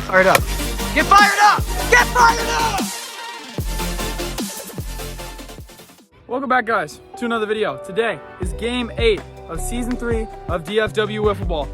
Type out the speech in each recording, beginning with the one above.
fired up. Get fired up! Get fired up! Welcome back, guys, to another video. Today is game 8 of season 3 of DFW Wiffle Ball.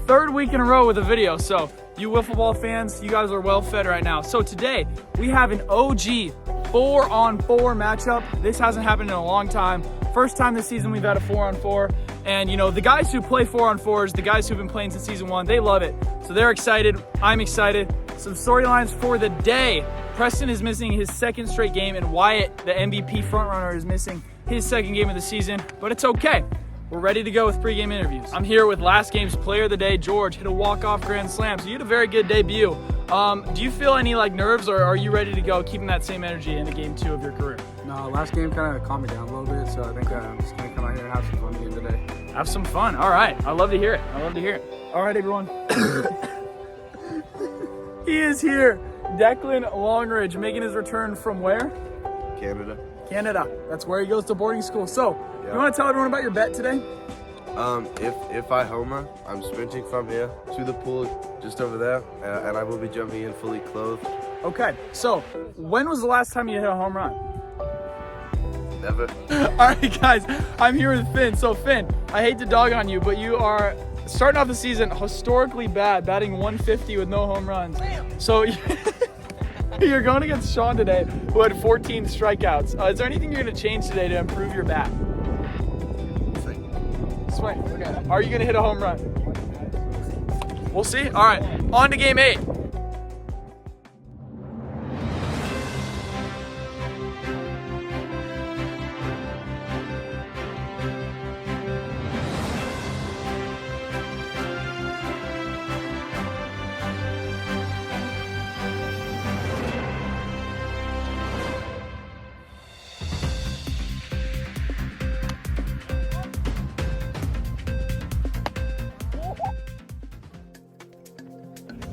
Third week in a row with a video, so you Wiffle Ball fans, you guys are well fed right now. So today we have an OG 4-on-4 matchup. This hasn't happened in a long time. First time this season we've had a 4-on-4. And you know, the guys who play 4-on-4s, the guys who've been playing since season 1, they love it. So they're excited, I'm excited. Some storylines for the day. Preston is missing his second straight game, and Wyatt, the MVP frontrunner, is missing his second game of the season, but it's okay. We're ready to go with pregame interviews. I'm here with last game's player of the day, George. Hit a walk-off grand slam, so you had a very good debut. Do you feel any nerves, or are you ready to go, keeping that same energy into game 2 of your career? No, last game kind of calmed me down a little bit, so I think I'm just going to come out here and have some fun again today. Have some fun. All right. I love to hear it. I love to hear it. All right, everyone. He is here. Declan Longridge making his return from where? Canada. Canada. That's where he goes to boarding school. So, you want to tell everyone about your bet today? If I homer, I'm sprinting from here to the pool just over there, and I will be jumping in fully clothed. Okay. So, when was the last time you hit a home run? Never. All right, guys. I'm here with Finn. So, Finn, I hate to dog on you, but you are starting off the season historically bad, batting 150 with no home runs. So, you're going against Sean today, who had 14 strikeouts. Is there anything you're going to change today to improve your bat? Swing. Okay. Are you going to hit a home run? We'll see. All right. On to game 8.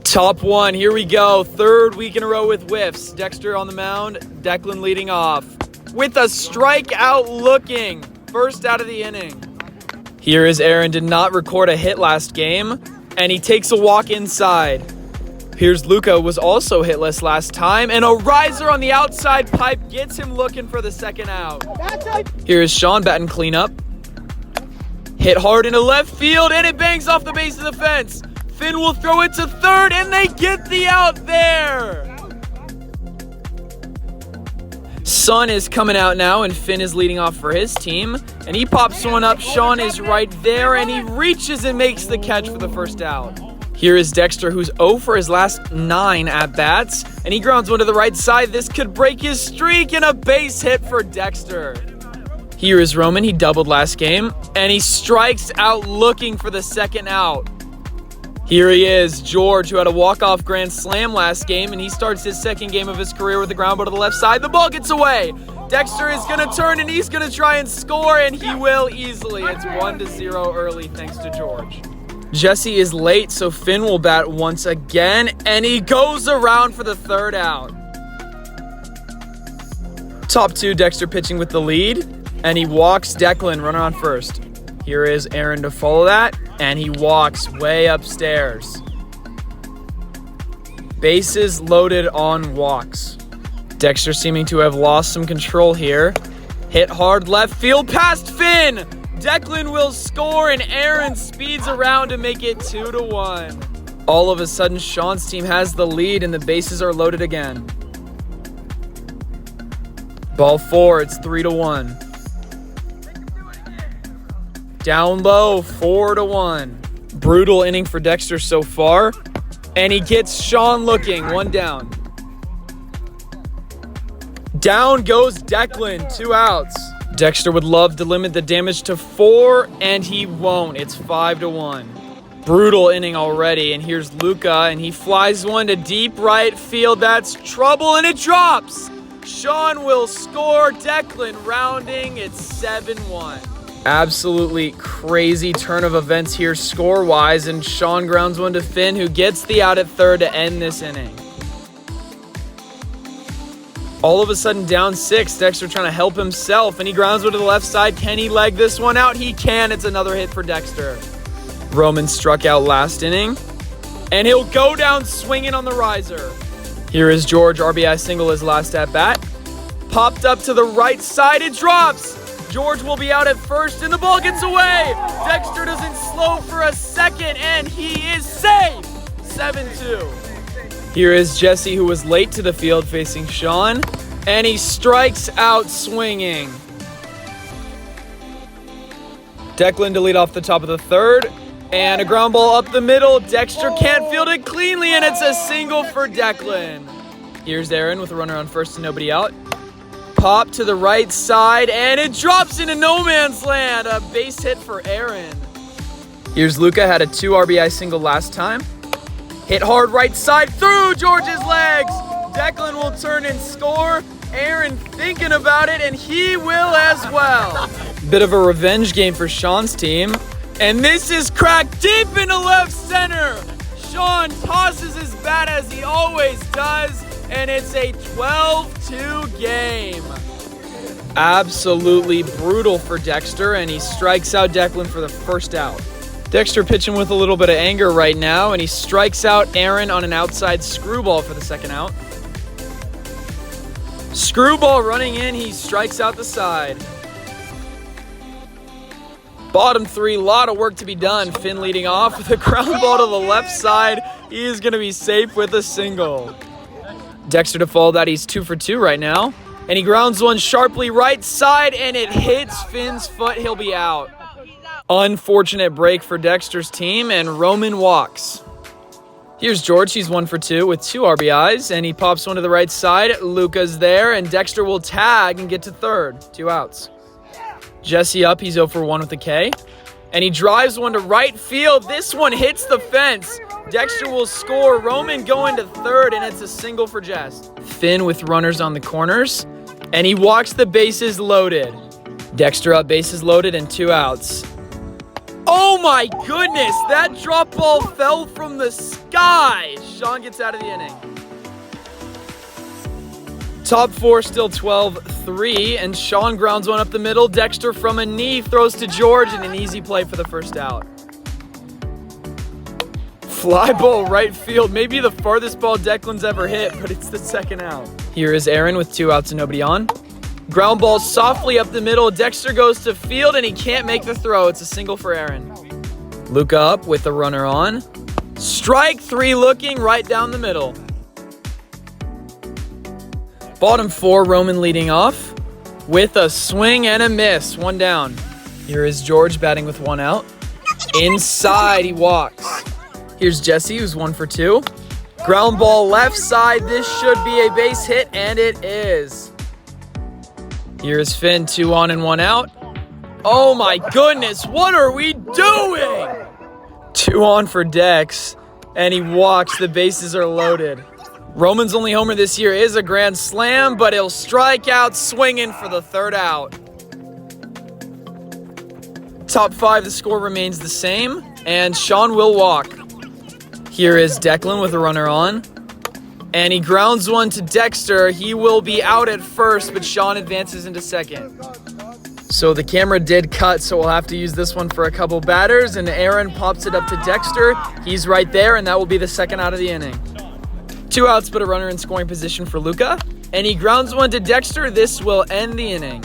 Top 1, here we go. Third week in a row with whiffs. Dexter on the mound, Declan leading off. With a strikeout looking. First out of the inning. Here is Aaron, did not record a hit last game, and he takes a walk inside. Here's Luca, was also hitless last time, and a riser on the outside pipe gets him looking for the second out. Here is Sean batting cleanup. Hit hard into left field, and it bangs off the base of the fence. Finn will throw it to third, and they get the out there. Sun is coming out now, and Finn is leading off for his team. And he pops one up. Sean is right there, and he reaches and makes the catch for the first out. Here is Dexter, who's 0 for his last 9 at-bats. And he grounds one to the right side. This could break his streak, and a base hit for Dexter. Here is Roman. He doubled last game, and he strikes out looking for the second out. Here he is, George, who had a walk-off grand slam last game, and he starts his second game of his career with the ground ball to the left side. The ball gets away. Dexter is going to turn, and he's going to try and score, and he will easily. It's 1-0 early thanks to George. Jesse is late, so Finn will bat once again, and he goes around for the third out. Top 2, Dexter pitching with the lead, and he walks Declan, runner on first. Here is Aaron to follow that, and he walks way upstairs. Bases loaded on walks. Dexter seeming to have lost some control here. Hit hard left field past Finn. Declan will score, and Aaron speeds around to make it 2-1. All of a sudden, Sean's team has the lead, and the bases are loaded again. Ball 4, it's 3-1. Down low, 4-1. Brutal inning for Dexter so far. And he gets Sean looking, 1 down. Down goes Declan, 2 outs. Dexter would love to limit the damage to 4, and he won't. It's 5-1. Brutal inning already, and here's Luca, and he flies one to deep right field. That's trouble, and it drops. Sean will score. Declan rounding. It's 7-1. Absolutely crazy turn of events here score-wise, and Sean grounds one to Finn, who gets the out at third to end this inning. All of a sudden, down 6, Dexter trying to help himself, and he grounds one to the left side. Can he leg this one out? He can. It's another hit for Dexter. Roman struck out last inning. And he'll go down swinging on the riser. Here is George, RBI single his last at bat. Popped up to the right side, it drops. George will be out at first and the ball gets away. Dexter doesn't slow for a second and he is safe. 7-2. Here is Jesse, who was late to the field, facing Sean, and he strikes out swinging. Declan to lead off the top of the third, and a ground ball up the middle. Dexter can't field it cleanly, and it's a single for Declan. Here's Aaron with a runner on first and nobody out. Pop to the right side, and it drops into no man's land. A base hit for Aaron. Here's Luca, had a 2 RBI single last time. Hit hard right side through George's legs. Declan will turn and score. Aaron thinking about it, and he will as well. Bit of a revenge game for Sean's team. And this is cracked deep into left center. Sean tosses his bat as he always does, and it's a 12-2 game. Absolutely brutal for Dexter, and he strikes out Declan for the first out. Dexter pitching with a little bit of anger right now, and he strikes out Aaron on an outside screwball for the second out. Screwball running in, he strikes out the side. Bottom 3, lot of work to be done. Finn leading off with a ground ball to the left side. He is going to be safe with a single. Dexter to follow that, he's 2 for 2 right now. And he grounds one sharply right side, and it hits Finn's foot. He'll be out. Unfortunate break for Dexter's team, and Roman walks. Here's George, he's 1 for 2 with 2 RBIs, and he pops one to the right side. Luca's there, and Dexter will tag and get to third. 2 outs. Jesse up, he's 0 for 1 with a K. And he drives one to right field. This one hits the fence. Dexter will score. Roman going to third, and it's a single for Jess. Finn with runners on the corners, and he walks the bases loaded. Dexter up, bases loaded, and 2 outs. Oh my goodness, that drop ball fell from the sky. Sean gets out of the inning. Top 4 still 12-3, and Sean grounds one up the middle. Dexter from a knee throws to George, and an easy play for the first out. Fly ball right field, maybe the farthest ball Declan's ever hit, but it's the second out. Here is Aaron with 2 outs and nobody on. Ground ball softly up the middle. Dexter goes to field, and he can't make the throw. It's a single for Aaron. Luca up with the runner on. Strike 3 looking right down the middle. Bottom 4, Roman leading off with a swing and a miss. 1 down. Here is George batting with 1 out. Inside, he walks. Here's Jesse, who's 1 for 2. Ground ball left side. This should be a base hit, and it is. Here's Finn, 2 on and 1 out. Oh my goodness, what are we doing? 2 on for Dex, and he walks. The bases are loaded. Roman's only homer this year is a grand slam, but he'll strike out swinging for the third out. Top 5, the score remains the same, and Sean will walk. Here is Declan with a runner on. And he grounds one to Dexter. He will be out at first, but Sean advances into second. So the camera did cut, so we'll have to use this one for a couple batters. And Aaron pops it up to Dexter. He's right there, and that will be the second out of the inning. 2 outs, but a runner in scoring position for Luca. And he grounds one to Dexter. This will end the inning.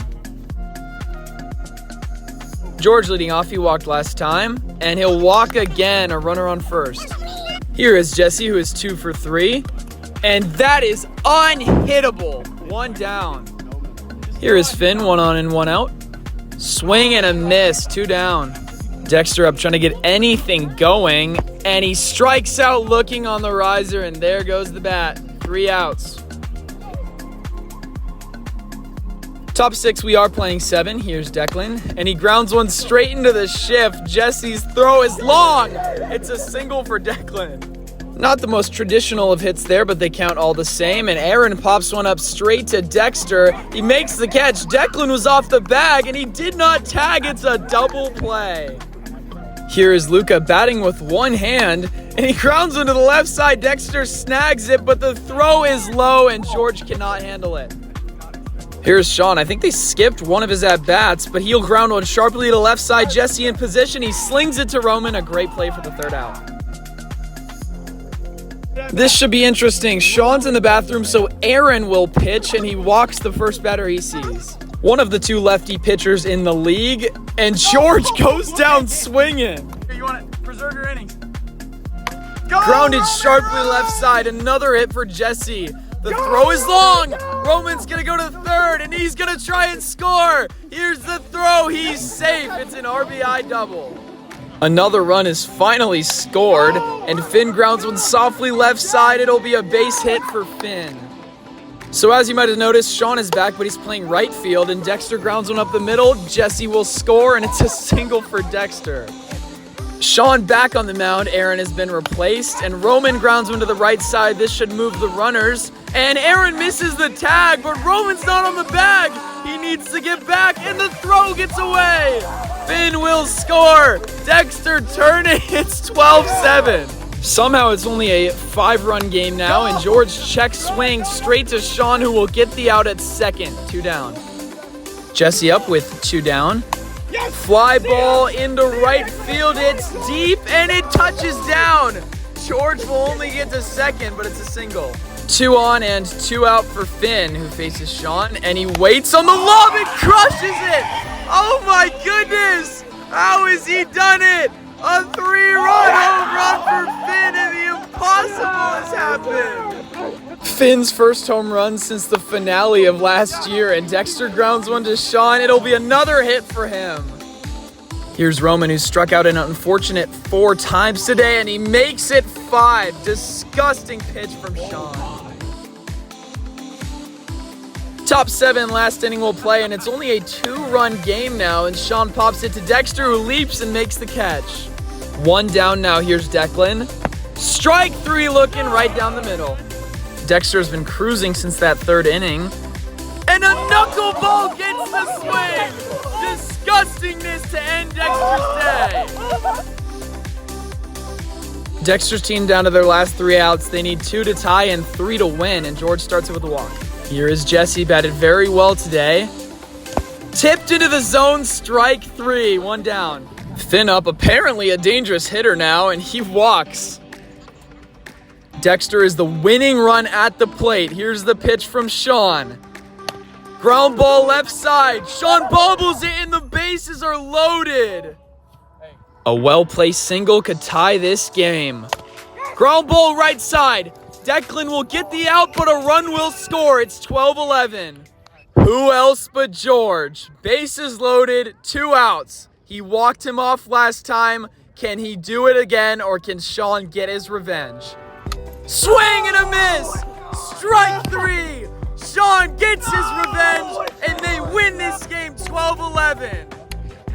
George leading off, he walked last time. And he'll walk again, a runner on first. Here is Jesse, who is 2 for 3. And that is unhittable. 1 down. Here is Finn, 1 on and 1 out. Swing and a miss, 2 down. Dexter up trying to get anything going. And he strikes out looking on the riser, and there goes the bat. 3 outs. Top 6, we are playing 7. Here's Declan. And he grounds one straight into the shift. Jesse's throw is long. It's a single for Declan. Not the most traditional of hits there, but they count all the same. And Aaron pops one up straight to Dexter. He makes the catch. Declan was off the bag, and he did not tag. It's a double play. Here is Luca batting with 1 hand, and he grounds one to the left side. Dexter snags it, but the throw is low, and George cannot handle it. Here's Sean. I think they skipped one of his at-bats, but he'll ground one sharply to the left side. Jesse in position. He slings it to Roman. A great play for the third out. This should be interesting. Sean's in the bathroom, so Aaron will pitch, and he walks the first batter he sees. One of the two lefty pitchers in the league, and George goes down swinging. Here, you want to preserve your innings. Go, grounded sharply left side. Another hit for Jesse. The throw is long. Roman's going to go to third, and he's going to try and score. Here's the throw. He's safe. It's an RBI double. Another run is finally scored, and Finn grounds one softly left side. It'll be a base hit for Finn. So as you might have noticed, Sean is back, but he's playing right field, and Dexter grounds one up the middle. Jesse will score, and it's a single for Dexter. Sean back on the mound. Aaron has been replaced, and Roman grounds one to the right side. This should move the runners, and Aaron misses the tag, but Roman's not on the bag. He needs to get back, and the throw gets away. Finn will score. Dexter turning. It's 12-7. Somehow it's only a 5-run game now, and George checks swing straight to Sean, who will get the out at second. 2 down. Jesse up with 2 down. Fly ball into right field. It's deep, and it touches down. George will only get to second, but it's a single. 2 on and 2 out for Finn, who faces Sean, and he waits on the lob and crushes it. Oh my goodness! How has he done it? A 3-run home run for Finn, and the impossible has happened. Finn's first home run since the finale of last year, and Dexter grounds one to Sean. It'll be another hit for him. Here's Roman, who struck out an unfortunate 4 times today, and he makes it 5. Disgusting pitch from Sean. Top 7 last inning will play, and it's only a 2-run game now, and Sean pops it to Dexter, who leaps and makes the catch. 1 down now. Here's Declan. Strike 3 looking right down the middle. Dexter's been cruising since that 3rd inning, and a knuckleball gets the swing. Disgustingness to end Dexter's day. Dexter's team down to their last 3 outs. They need 2 to tie and 3 to win, and George starts it with a walk. Here is Jesse, batted very well today. Tipped into the zone, strike 3, 1 down. Finn up, apparently a dangerous hitter now, and he walks. Dexter is the winning run at the plate. Here's the pitch from Sean. Ground ball left side. Sean bobbles it, and the bases are loaded. A well-placed single could tie this game. Ground ball right side. Declan will get the out, but a run will score. It's 12-11. Who else but George? Bases loaded, 2 outs. He walked him off last time. Can he do it again, or can Sean get his revenge? Swing and a miss! Strike 3! Sean gets his revenge, and they win this game 12-11.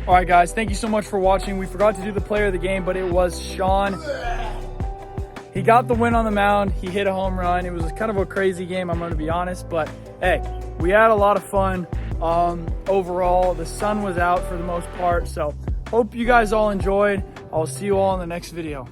All right, guys, thank you so much for watching. We forgot to do the player of the game, but it was Sean. He got the win on the mound. He hit a home run. It was kind of a crazy game, I'm going to be honest. But, hey, we had a lot of fun overall. The sun was out for the most part. So, hope you guys all enjoyed. I'll see you all in the next video.